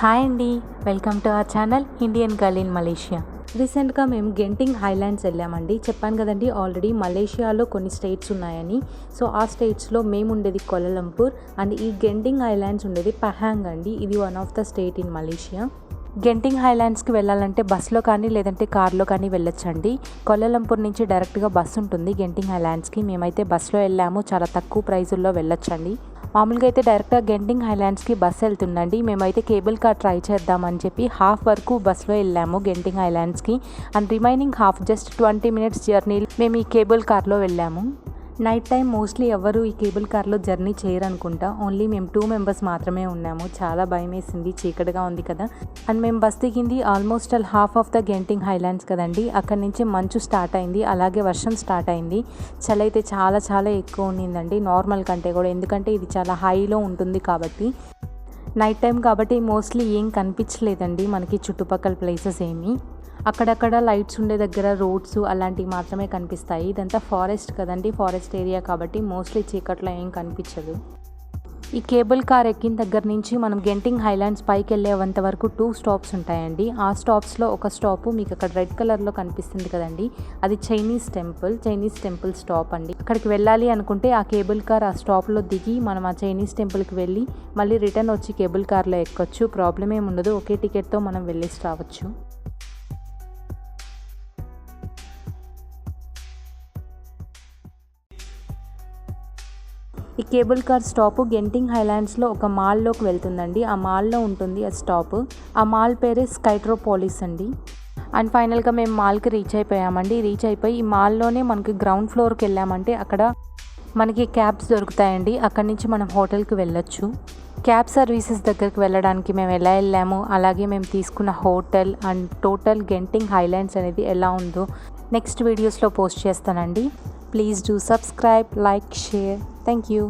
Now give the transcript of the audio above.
Hi అండి, welcome to our channel Indian girl in Malaysia. రీసెంట్గా మేము గెంటింగ్ హైలాండ్స్ వెళ్ళామండి. చెప్పాను కదండి ఆల్రెడీ మలేషియాలో కొన్ని స్టేట్స్ ఉన్నాయని. సో ఆ స్టేట్స్లో మేము ఉండేది కోలాలంపూర్ అండ్ ఈ గెంటింగ్ హైలాండ్స్ ఉండేది పహాంగ్ అండి. ఇది one of the state in Malaysia. Genting హైలాండ్స్కి వెళ్ళాలంటే బస్సులో కానీ లేదంటే కార్లో కానీ వెళ్ళొచ్చండి. కోలాలంపూర్ నుంచి డైరెక్ట్గా బస్సు ఉంటుంది గెంటింగ్ హైలాండ్స్కి. మేమైతే బస్సులో వెళ్ళాము, చాలా తక్కువ ప్రైజుల్లో వెళ్ళొచ్చండి. మామూలుగా అయితే డైరెక్ట్గా గెంటింగ్ హైలాండ్స్కి బస్సు వెళ్తుందండి. మేమైతే కేబుల్ కార్ ట్రై చేద్దామని చెప్పి హాఫ్ వరకు బస్సులో వెళ్ళాము గెంటింగ్ హైలాండ్స్కి and remaining half just 20 minutes journey మేము ఈ కేబుల్ కార్లో వెళ్ళాము. నైట్ టైం మోస్ట్లీ ఎవరు ఈ కేబుల్ కార్లో జర్నీ చేయరనుకుంటా. ఓన్లీ మేము 2 members మాత్రమే ఉన్నాము. చాలా భయం వేసింది, చీకటిగా ఉంది కదా. అండ్ మేము బస్ దిగింది almost half of the గెంటింగ్ highlands కదండి. అక్కడి నుంచి మంచు స్టార్ట్ అయింది, అలాగే వర్షం స్టార్ట్ అయింది. చలి అయితే చాలా చాలా ఎక్కువ ఉండిందండి నార్మల్ కంటే కూడా, ఎందుకంటే ఇది చాలా హైలో ఉంటుంది కాబట్టి. నైట్ టైం కాబట్టి మోస్ట్లీ ఏం కనిపించలేదండి మనకి చుట్టుపక్కల ప్లేసెస్ ఏమీ. అక్కడక్కడ లైట్స్ ఉండే దగ్గర రోడ్స్ అలాంటివి మాత్రమే కనిపిస్తాయి. ఇదంతా ఫారెస్ట్ కదండి, ఫారెస్ట్ ఏరియా కాబట్టి మోస్ట్లీ చీకట్లో ఏం కనిపించదు. ఈ కేబుల్ కార్ ఎక్కిన దగ్గర నుంచి మనం గెంటింగ్ హైలాండ్స్ పైకి వెళ్ళేంత వరకు 2 stops ఉంటాయండి. ఆ స్టాప్స్లో ఒక స్టాప్ మీకు అక్కడ రెడ్ కలర్లో కనిపిస్తుంది కదండి, అది చైనీస్ టెంపుల్ స్టాప్ అండి. అక్కడికి వెళ్ళాలి అనుకుంటే ఆ కేబుల్ కార్ ఆ స్టాప్లో దిగి మనం ఆ చైనీస్ టెంపుల్కి వెళ్ళి మళ్ళీ రిటర్న్ వచ్చి కేబుల్ కార్లో ఎక్కొచ్చు. ప్రాబ్లం ఏమి ఉండదు, ఒకే టికెట్తో మనం వెళ్ళేసి రావచ్చు. ఈ కేబుల్ కార్ స్టాప్ గెంటింగ్ హైలాండ్స్లో ఒక మాల్లోకి వెళ్తుందండి. ఆ మాల్లో ఉంటుంది ఆ స్టాప్. ఆ మాల్ పేరే స్కైట్రోపోలిస్ అండి. అండ్ ఫైనల్గా మేము మాల్కి రీచ్ అయిపోయామండి. రీచ్ అయిపోయి ఈ మాల్లోనే మనకి గ్రౌండ్ ఫ్లోర్కి వెళ్ళామంటే అక్కడ మనకి క్యాబ్స్ దొరుకుతాయండి. అక్కడి నుంచి మనం హోటల్కి వెళ్ళొచ్చు. క్యాబ్ సర్వీసెస్ దగ్గరికి వెళ్ళడానికి మేము ఎలా వెళ్ళాము, అలాగే మేము తీసుకున్న హోటల్ అండ్ టోటల్ గెంటింగ్ హైలాండ్స్ అనేది ఎలా ఉందో నెక్స్ట్ వీడియోస్లో పోస్ట్ చేస్తానండి. Please do subscribe, like, share. Thank you.